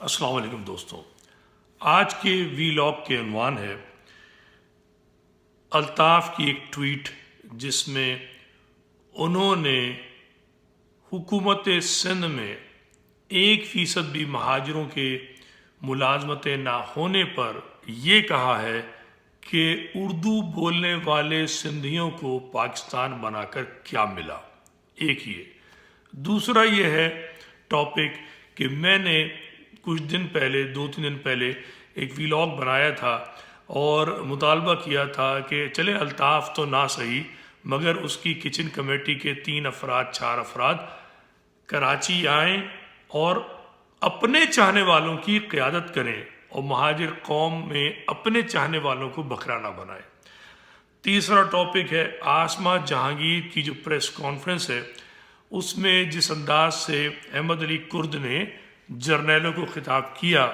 السلام علیکم دوستوں، آج کے ویلاگ کے عنوان ہے الطاف کی ایک ٹویٹ جس میں انہوں نے حکومت سندھ میں 1% بھی مہاجروں کے ملازمتیں نہ ہونے پر یہ کہا ہے کہ اردو بولنے والے سندھیوں کو پاکستان بنا کر کیا ملا۔ ایک یہ دوسرا یہ ہے ٹاپک کہ میں نے کچھ دن پہلے 2-3 دن پہلے ایک ویلاگ بنایا تھا اور مطالبہ کیا تھا کہ چلے الطاف تو نہ صحیح مگر اس کی کچن کمیٹی کے 4 افراد کراچی آئیں اور اپنے چاہنے والوں کی قیادت کریں اور مہاجر قوم میں اپنے چاہنے والوں کو بکرا نہ بنائیں۔ تیسرا ٹاپک ہے آسما جہانگیر کی جو پریس کانفرنس ہے، اس میں جس انداز سے احمد علی کرد نے جرنیلوں کو خطاب کیا،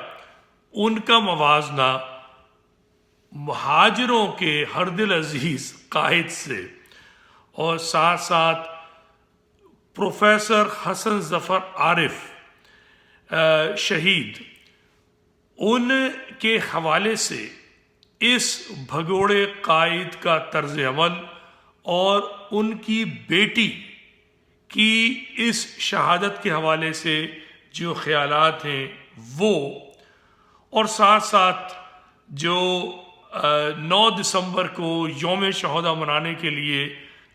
ان کا موازنہ مہاجروں کے ہر دل عزیز قائد سے اور ساتھ ساتھ پروفیسر حسن ظفر عارف شہید ان کے حوالے سے اس بھگوڑے قائد کا طرز عمل اور ان کی بیٹی کی اس شہادت کے حوالے سے جو خیالات ہیں وہ، اور ساتھ ساتھ جو 9 دسمبر کو یوم شہداء منانے کے لیے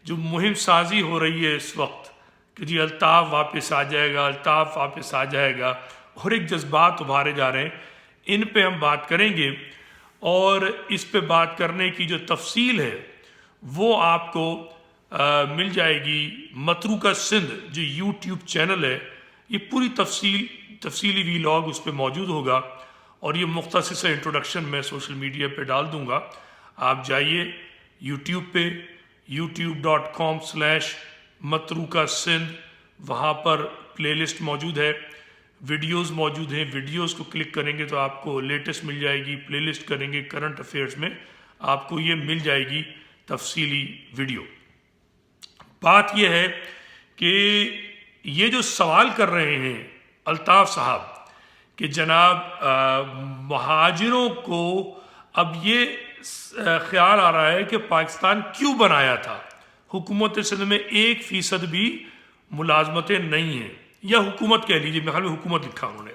جو مہم سازی ہو رہی ہے اس وقت کہ جی الطاف واپس آ جائے گا، الطاف واپس آ جائے گا، اور ایک جذبات ابھارے جا رہے ہیں، ان پہ ہم بات کریں گے۔ اور اس پہ بات کرنے کی جو تفصیل ہے وہ آپ کو مل جائے گی متروکہ سندھ جو یوٹیوب چینل ہے، یہ پوری تفصیلی ویلاگ اس پہ موجود ہوگا، اور یہ مختصر سے انٹروڈکشن میں سوشل میڈیا پہ ڈال دوں گا۔ آپ جائیے یوٹیوب پہ youtube.com/متروکہ سندھ، وہاں پر پلے لسٹ موجود ہے، ویڈیوز موجود ہیں، ویڈیوز کو کلک کریں گے تو آپ کو لیٹسٹ مل جائے گی، پلے لسٹ کریں گے کرنٹ افیئرز میں آپ کو یہ مل جائے گی تفصیلی ویڈیو۔ بات یہ ہے کہ یہ جو سوال کر رہے ہیں الطاف صاحب کہ جناب مہاجروں کو اب یہ خیال آ رہا ہے کہ پاکستان کیوں بنایا تھا، حکومت سندھ میں 1% بھی ملازمتیں نہیں ہیں، یا حکومت کہہ لیجیے، میرے خیال میں حکومت لکھا انہوں نے۔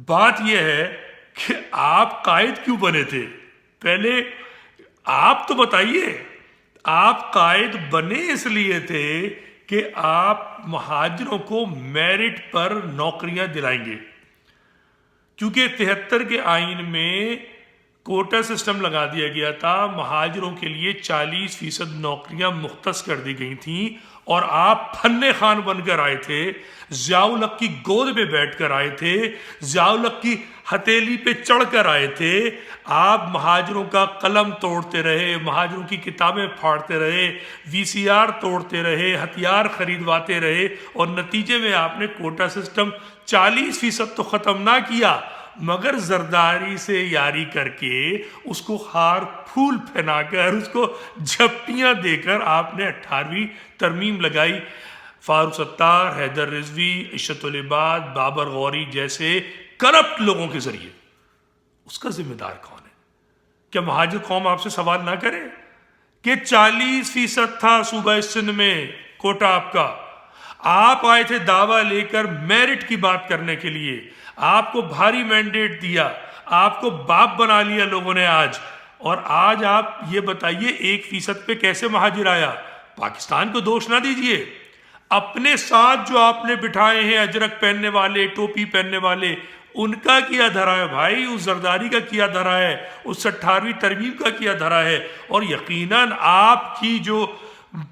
بات یہ ہے کہ آپ قائد کیوں بنے تھے، پہلے آپ تو بتائیے۔ آپ قائد بنے اس لیے تھے کہ آپ مہاجروں کو میرٹ پر نوکریاں دلائیں گے، کیونکہ 73 کے آئین میں کوٹا سسٹم لگا دیا گیا تھا، مہاجروں کے لیے 40% نوکریاں مختص کر دی گئی تھیں، اور آپ فن خان بن کر آئے تھے، ضیاء الحق کی گود میں بیٹھ کر آئے تھے، ضیاء الحق کی ہتھیلی پہ چڑھ کر آئے تھے۔ آپ مہاجروں کا قلم توڑتے رہے، مہاجروں کی کتابیں پھاڑتے رہے، VCR توڑتے رہے، ہتھیار خریدواتے رہے، اور نتیجے میں آپ نے کوٹا سسٹم 40% تو ختم نہ کیا مگر زرداری سے یاری کر کے اس کو ہار پھول پہنا کر اس کو جھپٹیاں دے کر آپ نے 18ویں ترمیم لگائی۔ فاروق ستار، حیدر رضوی، عشرت العباد، بابر غوری جیسے کرپٹ لوگوں کے ذریعے۔ اس کا ذمہ دار کون ہے؟ کیا مہاجر قوم آپ سے سوال نہ کرے کہ 40% تھا صوبہ سندھ میں کوٹا آپ کا، آپ آئے تھے دعویٰ لے کر میرٹ کی بات کرنے کے لیے، آپ کو بھاری مینڈیٹ دیا، آپ کو باپ بنا لیا لوگوں نے آج، اور آج آپ یہ بتائیے 1% پہ کیسے مہاجر آیا؟ پاکستان کو دوش نہ دیجئے، اپنے ساتھ جو آپ نے بٹھائے ہیں اجرک پہننے والے، ٹوپی پہننے والے، ان کا کیا دھرا ہے بھائی، اس زرداری کا کیا دھرا ہے، اس 18ویں ترمیم کا کیا دھرا ہے، اور یقیناً آپ کی جو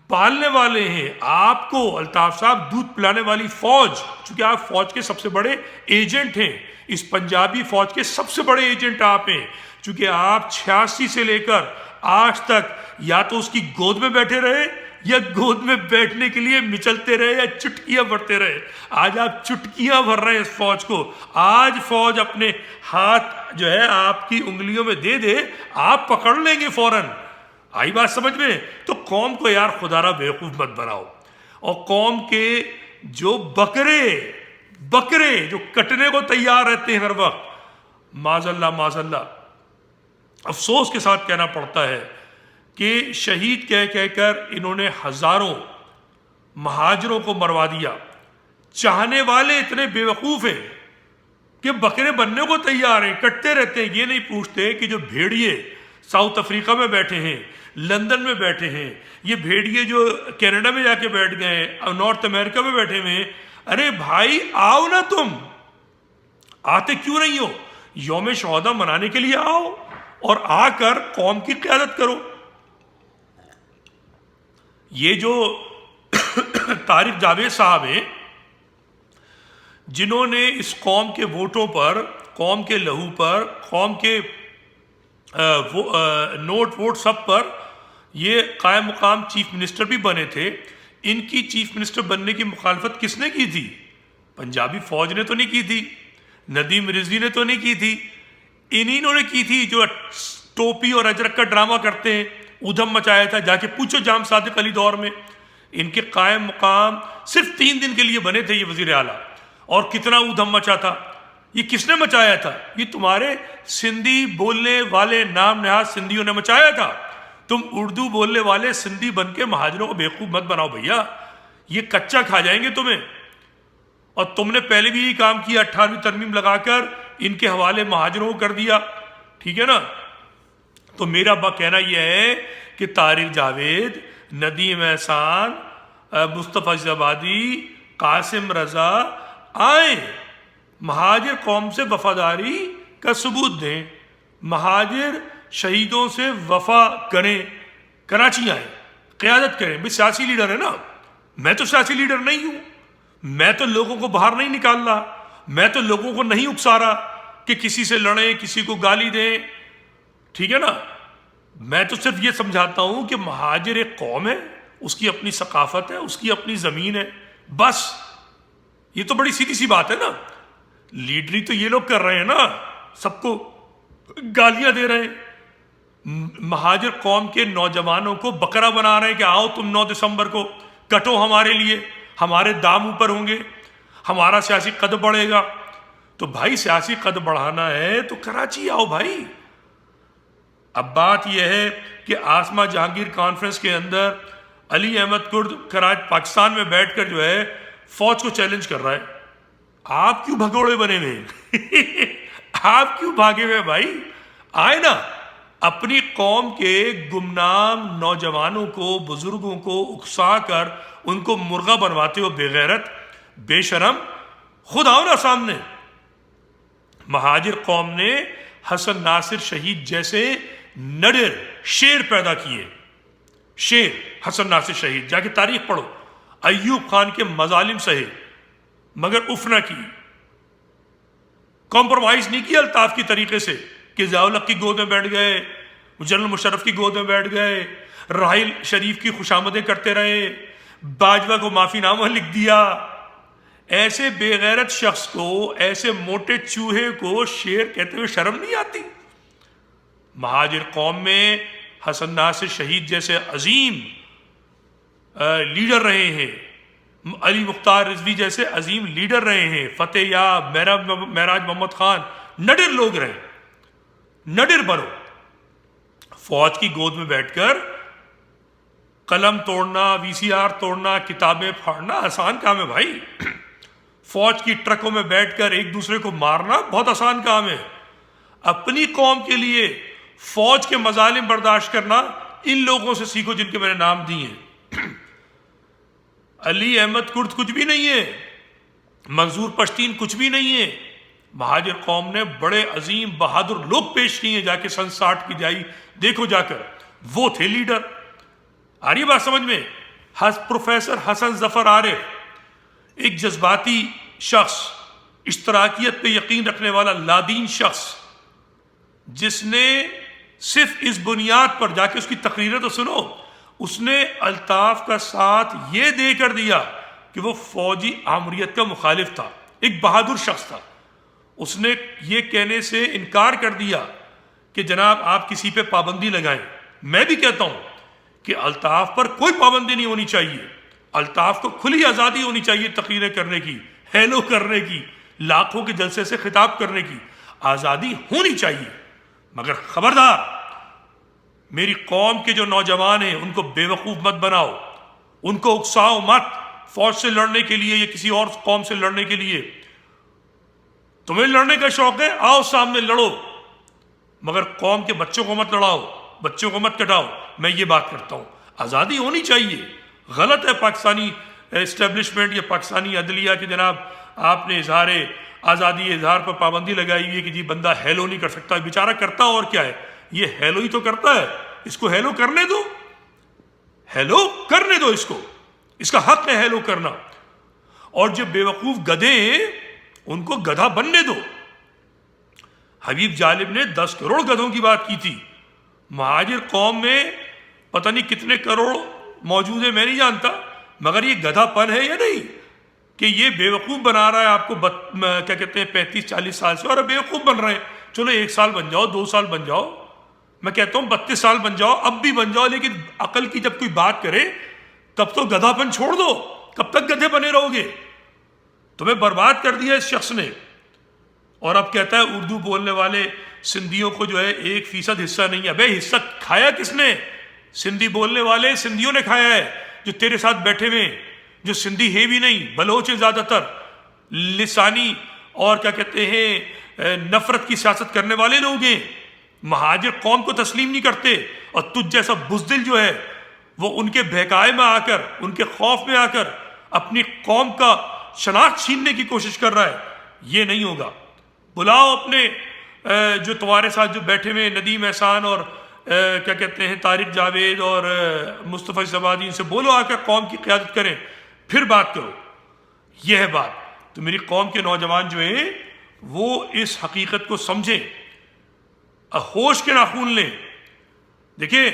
پالنے والے ہیں، آپ کو الطاف صاحب دودھ پلانے والی فوج، چونکہ آپ فوج کے سب سے بڑے ایجنٹ ہیں، اس پنجابی فوج کے سب سے بڑے ایجنٹ آپ ہیں، چونکہ آپ 86 سے لے کر آج تک یا تو اس کی گود میں بیٹھے رہے یا گود میں بیٹھنے کے لیے مچلتے رہے یا چٹکیاں بھرتے رہے۔ آج آپ چٹکیاں بھر رہے ہیں اس فوج کو، آج فوج اپنے ہاتھ جو ہے آپ کی انگلیوں میں دے دے آپ پکڑ لیں گے فوراً۔ آئی بات سمجھ میں؟ تو قوم کو یار خدا را بیوقوف مت بناؤ، اور قوم کے جو بکرے بکرے جو کٹنے کو تیار رہتے ہیں ہر وقت. معاذ اللہ معاذ اللہ، افسوس کے ساتھ کہنا پڑتا ہے کہ شہید کہہ کر انہوں نے ہزاروں مہاجروں کو مروا دیا. چاہنے والے اتنے بے وقوف ہیں کہ بکرے بننے کو تیار ہیں، کٹتے رہتے ہیں. یہ نہیں پوچھتے کہ جو بھیڑیے ساؤتھ افریقہ میں بیٹھے ہیں، لندن میں بیٹھے ہیں، یہ بھیڑیے جو کینیڈا میں جا کے بیٹھ گئے ہیں، نارتھ امریکہ میں بیٹھے ہوئے ہیں، ارے بھائی آؤ نا، تم آتے کیوں نہیں ہو؟ یوم شہداء منانے کے لیے آؤ اور آ کر قوم کی قیادت کرو. یہ جو طارق جاوید صاحب ہیں، جنہوں نے اس قوم کے ووٹوں پر، قوم کے لہو پر، قوم کے نوٹ ووٹ سب پر یہ قائم مقام چیف منسٹر بھی بنے تھے. ان کی چیف منسٹر بننے کی مخالفت کس نے کی تھی؟ پنجابی فوج نے تو نہیں کی تھی، ندیم رضوی نے تو نہیں کی تھی، انہوں نے کی تھی جو ٹوپی اور اجرک کا ڈرامہ کرتے ہیں. ادھم مچایا تھا، جا کے پوچھو جام صادق علی دور میں. ان کے قائم مقام صرف 3 دن کے لیے بنے تھے یہ وزیر اعلیٰ، اور کتنا ادھم مچا تھا. یہ کس نے مچایا تھا؟ یہ تمہارے سندھی بولنے والے نام نہاد سندھیوں نے مچایا تھا. تم اردو بولنے والے سندھی بن کے مہاجروں کو بیوقوف مت بناؤ بھیا، یہ کچا کھا جائیں گے تمہیں. اور تم نے پہلے بھی یہی کام کیا، 18ویں ترمیم لگا کر ان کے حوالے مہاجروں کو کر دیا. ٹھیک ہے نا؟ تو میرا کہنا یہ ہے کہ طارق جاوید، ندیم احسان، مصطفیٰ زبادی، قاسم رضا آئیں، مہاجر قوم سے وفاداری کا ثبوت دیں، مہاجر شہیدوں سے وفا کریں، کراچی آئیں، قیادت کریں. بھی سیاسی لیڈر ہے نا، میں تو سیاسی لیڈر نہیں ہوں، میں تو لوگوں کو باہر نہیں نکال رہا، میں تو لوگوں کو نہیں اکسا رہا کہ کسی سے لڑیں، کسی کو گالی دیں. ٹھیک ہے نا؟ میں تو صرف یہ سمجھاتا ہوں کہ مہاجر ایک قوم ہے، اس کی اپنی ثقافت ہے، اس کی اپنی زمین ہے، بس. یہ تو بڑی سیدھی سی بات ہے نا. لیڈری تو یہ لوگ کر رہے ہیں نا، سب کو گالیاں دے رہے ہیں. مہاجر قوم کے نوجوانوں کو بکرا بنا رہے ہیں کہ آؤ تم 9 دسمبر کو کٹو ہمارے لیے، ہمارے دام اوپر ہوں گے، ہمارا سیاسی قد بڑھے گا. تو بھائی سیاسی قد بڑھانا ہے تو کراچی آؤ بھائی. اب بات یہ ہے کہ آسما جہانگیر کانفرنس کے اندر علی احمد کرد پاکستان میں بیٹھ کر جو ہے فوج کو چیلنج کر رہا ہے. آپ کیوں بھگوڑے بنے ہوئے آپ کیوں بھاگے ہوئے بھائی؟ آئے نا، اپنی قوم کے گمنام نوجوانوں کو، بزرگوں کو اکسا کر ان کو مرغا بنواتے ہو، بے غیرت، بے شرم. خود آؤ نا سامنے. مہاجر قوم نے حسن ناصر شہید جیسے نڈر شیر پیدا کیے. شیر حسن ناصر شہید، جا کے تاریخ پڑھو. ایوب خان کے مظالم سہے مگر اف نہ کی، کمپرومائز نہیں کیا الطاف کی طریقے سے کہ ضیاء الحق کی گود میں بیٹھ گئے، جنرل مشرف کی گود میں بیٹھ گئے، راحیل شریف کی خوشامدیں کرتے رہے، باجوہ کو معافی نامہ لکھ دیا. ایسے بے غیرت شخص کو، ایسے موٹے چوہے کو شیر کہتے ہوئے شرم نہیں آتی؟ مہاجر قوم میں حسن ناصر شہید جیسے عظیم لیڈر رہے ہیں، علی مختار رضوی جیسے عظیم لیڈر رہے ہیں، فتح یاب، معراج محمد خان، نڈر لوگ رہے. نڈر بنو. فوج کی گود میں بیٹھ کر قلم توڑنا، وی سی آر توڑنا، کتابیں پھاڑنا آسان کام ہے بھائی. فوج کی ٹرکوں میں بیٹھ کر ایک دوسرے کو مارنا بہت آسان کام ہے. اپنی قوم کے لیے فوج کے مظالم برداشت کرنا ان لوگوں سے سیکھو جن کے میں نے نام دیے ہیں. علی احمد کرد کچھ بھی نہیں ہے، منظور پشتین کچھ بھی نہیں ہے. مہاجر قوم نے بڑے عظیم بہادر لوگ پیش کیے ہیں، جا کے 60 کی دہائی دیکھو جا کر، وہ تھے لیڈر. آ رہی بات سمجھ میں؟ پروفیسر حسن ظفر عارف، ایک جذباتی شخص، اشتراکیت پہ یقین رکھنے والا لادین شخص، جس نے صرف اس بنیاد پر، جا کے اس کی تقریریں تو سنو، اس نے الطاف کا ساتھ یہ دے کر دیا کہ وہ فوجی آمریت کا مخالف تھا، ایک بہادر شخص تھا. اس نے یہ کہنے سے انکار کر دیا کہ جناب آپ کسی پہ پابندی لگائیں. میں بھی کہتا ہوں کہ الطاف پر کوئی پابندی نہیں ہونی چاہیے، الطاف کو کھلی آزادی ہونی چاہیے تقریریں کرنے کی، ہیلو کرنے کی، لاکھوں کے جلسے سے خطاب کرنے کی آزادی ہونی چاہیے، مگر خبردار میری قوم کے جو نوجوان ہیں ان کو بے وقوف مت بناؤ، ان کو اکساؤ مت فوج سے لڑنے کے لیے یا کسی اور قوم سے لڑنے کے لیے۔ تمہیں لڑنے کا شوق ہے، آؤ سامنے لڑو، مگر قوم کے بچوں کو مت لڑاؤ، بچوں کو مت کٹاؤ۔ میں یہ بات کرتا ہوں، آزادی ہونی چاہیے۔ غلط ہے پاکستانی اسٹیبلشمنٹ یا پاکستانی عدلیہ کہ جناب آپ نے آزادی اظہار پر پابندی لگائی ہوئی ہے کہ جی بندہ ہیلو نہیں کر سکتا۔ بیچارہ کرتا اور کیا ہے، یہ ہیلو ہی تو کرتا ہے، اس کو ہیلو کرنے دو، ہیلو کرنے دو، اس کا حق ہے ہیلو کرنا۔ اور جو بے وقوف گدھے ہیں ان کو گدھا بننے دو۔ حبیب جالب نے 10 کروڑ گدھوں کی بات کی تھی، مہاجر قوم میں پتہ نہیں کتنے کروڑ موجود ہیں، میں نہیں جانتا، مگر یہ گدھا پن ہے یا نہیں کہ یہ بے وقوف بنا رہا ہے آپ کو کیا کہتے ہیں 35-40 سال سے، اور بے وقوف بن رہے ہیں۔ چلو 1 سال بن جاؤ، 2 سال بن جاؤ، میں کہتا ہوں 32 سال بن جاؤ، اب بھی بن جاؤ، لیکن عقل کی جب کوئی بات کرے تب تو گدھا پن چھوڑ دو۔ کب تک گدھے بنے رہو گے؟ تمہیں برباد کر دیا اس شخص نے۔ اور اب کہتا ہے اردو بولنے والے سندھیوں کو جو ہے 1% حصہ نہیں ہے۔ ابے حصہ کھایا کس نے؟ سندھی بولنے والے سندھیوں نے کھایا ہے، جو تیرے ساتھ بیٹھے ہوئے، جو سندھی ہے بھی نہیں، بلوچ ہیں زیادہ تر، لسانی اور کیا کہتے ہیں نفرت کی سیاست کرنے والے لوگ ہیں، مہاجر قوم کو تسلیم نہیں کرتے۔ اور تجھ جیسا بزدل جو ہے وہ ان کے بہکائے میں آ کر، ان کے خوف میں آ کر اپنی قوم کا شناخت چھیننے کی کوشش کر رہا ہے۔ یہ نہیں ہوگا۔ بلاؤ اپنے جو تمہارے ساتھ جو بیٹھے ہوئے ندیم احسان اور کیا کہتے ہیں طارق جاوید اور مصطفیٰ زبادی، ان سے بولو آ کر قوم کی قیادت کریں، پھر بات کرو۔ یہ ہے بات۔ تو میری قوم کے نوجوان جو ہیں وہ اس حقیقت کو سمجھیں، ہوش کے ناخون لیں۔ دیکھیں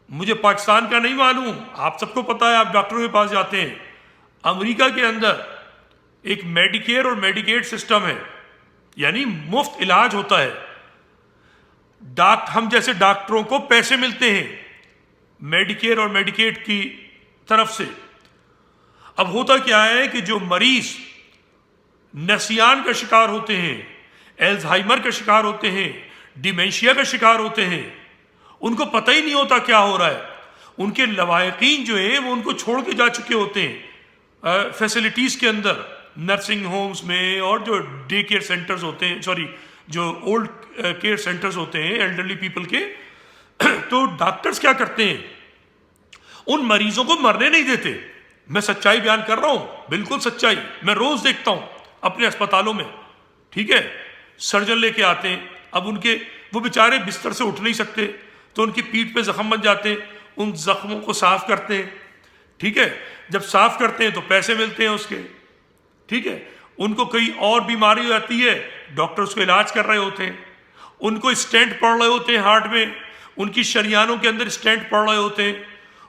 مجھے پاکستان کا نہیں معلوم، آپ سب کو پتا ہے، آپ ڈاکٹروں کے پاس جاتے ہیں، امریکہ کے اندر ایک میڈیکیئر اور میڈیکیڈ سسٹم ہے، یعنی مفت علاج ہوتا ہے۔ ہم جیسے ڈاکٹروں کو پیسے ملتے ہیں میڈیکیئر اور میڈیکیڈ کی طرف سے۔ اب ہوتا کیا ہے کہ جو مریض نسیان کا شکار ہوتے ہیں، الزہائمر کا شکار ہوتے ہیں، ڈیمینشیا کا شکار ہوتے ہیں، ان کو پتہ ہی نہیں ہوتا کیا ہو رہا ہے۔ ان کے لواحقین جو ہیں وہ ان کو چھوڑ کے جا چکے ہوتے ہیں فیسلٹیز کے اندر، نرسنگ ہومز میں، اور جو ڈے کیئر سینٹرز ہوتے ہیں، جو اولڈ کیئر سینٹرز ہوتے ہیں ایلڈرلی پیپل کے۔ تو ڈاکٹرز کیا کرتے ہیں، ان مریضوں کو مرنے نہیں دیتے۔ میں سچائی بیان کر رہا ہوں، بالکل سچائی، میں روز دیکھتا ہوں اپنے اسپتالوں میں، ٹھیک ہے۔ سرجن لے کے آتے ہیں، اب وہ بیچارے بستر سے اٹھ نہیں سکتے، تو ان کی پیٹھ پہ زخم بن جاتے ہیں، ان زخموں کو صاف کرتے ہیں، ٹھیک ہے۔ جب صاف کرتے ہیں تو پیسے ملتے ہیں اس کے، ٹھیک ہے۔ ان کو کوئی اور بیماری ہو جاتی ہے، ڈاکٹر اس کو علاج کر رہے ہوتے ہیں، ان کو اسٹینٹ پڑ رہے ہوتے ہیں ہارٹ میں، ان کی شریانوں کے اندر اسٹینٹ پڑ رہے ہوتے ہیں،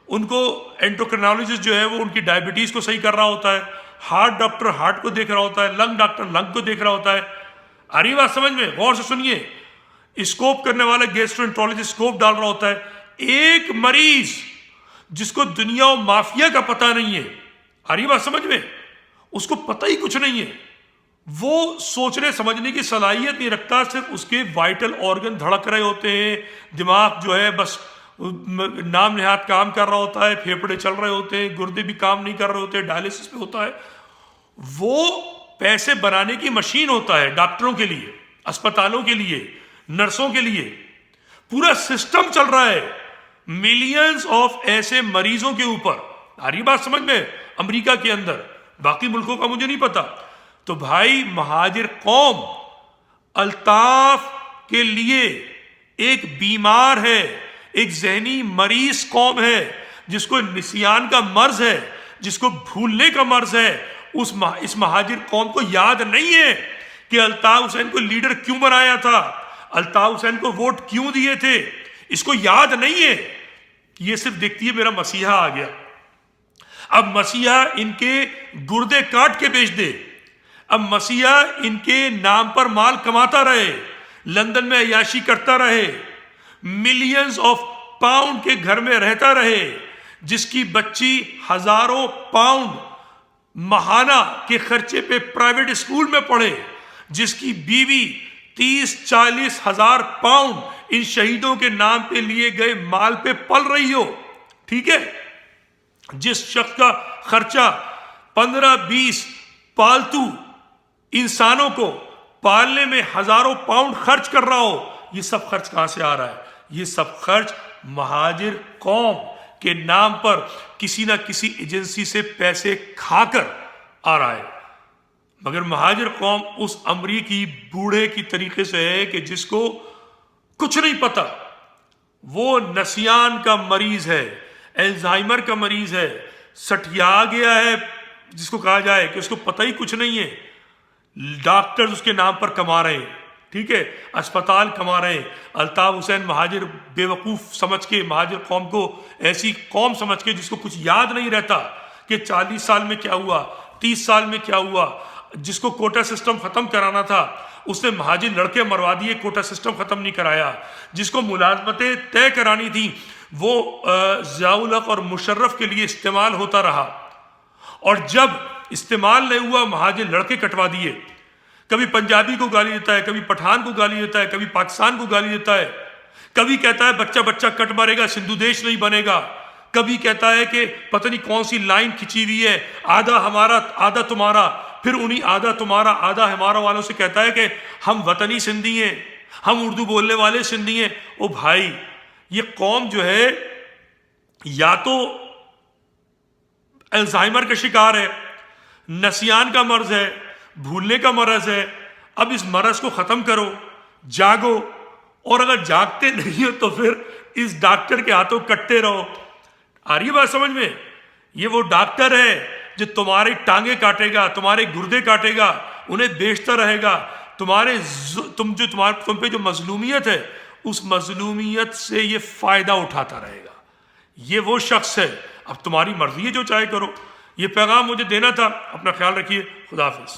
ان کو اینڈوکرینالوجسٹ جو ہے وہ ان کی ڈائبٹیز کو صحیح کر رہا ہوتا ہے، ہارٹ ڈاکٹر ہارٹ کو دیکھ رہا ہوتا ہے، لنگ ڈاکٹر لنگ کو دیکھ رہا ہوتا ہے۔ آ رہی بات سمجھ میں؟ غور سے سنیے۔ اسکوپ کرنے والا گیسٹرونٹرولوجسٹ اسکوپ ڈال رہا ہوتا ہے۔ ایک مریض جس کو دنیا و مافیا کا پتہ نہیں ہے، آ رہی بات سمجھ میں، اس کو پتہ ہی کچھ نہیں ہے، وہ سوچنے سمجھنے کی صلاحیت نہیں رکھتا، صرف اس کے وائٹل آرگن دھڑک رہے ہوتے ہیں، دماغ جو ہے بس نام نہاد کام کر رہا ہوتا ہے، پھیپھڑے چل رہے ہوتے ہیں، گردے بھی کام نہیں کر رہے ہوتے، ڈائلسس پہ ہوتا ہے۔ وہ پیسے بنانے کی مشین ہوتا ہے ڈاکٹروں کے لیے، اسپتالوں کے لیے، نرسوں کے لیے، پورا سسٹم چل رہا ہے ملینز آف ایسے مریضوں کے اوپر۔ آ رہی بات سمجھ میں؟ امریکہ کے اندر، باقی ملکوں کا مجھے نہیں پتا۔ تو بھائی مہاجر قوم الطاف کے لیے ایک بیمار ہے، ایک ذہنی مریض قوم ہے، جس کو نسیان کا مرض ہے، جس کو بھولنے کا مرض ہے۔ اس مہاجر قوم کو یاد نہیں ہے کہ الطاف حسین کو لیڈر کیوں بنایا تھا، الطاف حسین کو ووٹ کیوں دیے تھے، اس کو یاد نہیں ہے۔ یہ صرف دیکھتی ہے میرا مسیحا آ گیا، اب مسیحا ان کے گردے کاٹ کے بیچ دے، اب مسیحا ان کے نام پر مال کماتا رہے، لندن میں عیاشی کرتا رہے، ملینز آف پاؤنڈ کے گھر میں رہتا رہے، جس کی بچی ہزاروں پاؤنڈ ماہانہ کے خرچے پہ پرائیویٹ اسکول میں پڑھے، جس کی بیوی 30-40 ہزار پاؤنڈ ان شہیدوں کے نام پہ لیے گئے مال پہ پل رہی ہو، ٹھیک ہے، جس شخص کا خرچہ 15-20 پالتو انسانوں کو پالنے میں ہزاروں پاؤنڈ خرچ کر رہا ہو، یہ سب خرچ کہاں سے آ رہا ہے؟ یہ سب خرچ مہاجر قوم کے نام پر کسی نہ کسی ایجنسی سے پیسے کھا کر آ رہا ہے۔ مگر مہاجر قوم اس امریکی بوڑھے کی طریقے سے ہے کہ جس کو کچھ نہیں پتا، وہ نسیان کا مریض ہے، الزائمر کا مریض ہے، سٹیا گیا ہے، جس کو کہا جائے کہ اس کو پتہ ہی کچھ نہیں ہے، ڈاکٹر اس کے نام پر کما رہے ہیں، ٹھیک ہے، اسپتال کما رہے ہیں۔ الطاف حسین مہاجر بے وقوف سمجھ کے، مہاجر قوم کو ایسی قوم سمجھ کے جس کو کچھ یاد نہیں رہتا کہ 40 سال میں کیا ہوا، 30 سال میں کیا ہوا، جس کو کوٹا سسٹم ختم کرانا تھا اس نے مہاجر لڑکے مروا دیے، کوٹا سسٹم ختم نہیں کرایا، جس کو ملازمتیں طے کرانی تھی وہ ضیاء الحق اور مشرف کے لیے استعمال ہوتا رہا، اور جب استعمال نہیں ہوا مہاجر لڑکے کٹوا دیے۔ کبھی پنجابی کو گالی دیتا ہے، کبھی پٹھان کو گالی دیتا ہے، کبھی پاکستان کو گالی دیتا ہے، کبھی کہتا ہے بچہ بچہ کٹ مارے گا سندھو دیش نہیں بنے گا، کبھی کہتا ہے کہ پتہ نہیں کون سی لائن کھچی ہوئی ہے، آدھا ہمارا آدھا تمہارا، پھر انہی آدھا تمہارا آدھا ہمارا والوں سے کہتا ہے کہ ہم وطنی سندھی ہیں، ہم اردو بولنے والے سندھی ہیں۔ او بھائی، یہ قوم جو ہے یا تو الزائمر کا شکار ہے، نسیان کا مرض ہے، بھولنے کا مرض ہے۔ اب اس مرض کو ختم کرو، جاگو، اور اگر جاگتے نہیں ہو تو پھر اس ڈاکٹر کے ہاتھوں کٹتے رہو۔ آ رہی ہے بات سمجھ میں؟ یہ وہ ڈاکٹر ہے جو تمہاری ٹانگیں کاٹے گا، تمہارے گردے کاٹے گا، انہیں بیچتا رہے گا، تم پہ جو مظلومیت ہے اس مظلومیت سے یہ فائدہ اٹھاتا رہے گا۔ یہ وہ شخص ہے، اب تمہاری مرضی ہے، جو چاہے کرو۔ یہ پیغام مجھے دینا تھا، اپنا خیال رکھیے، خدا حافظ۔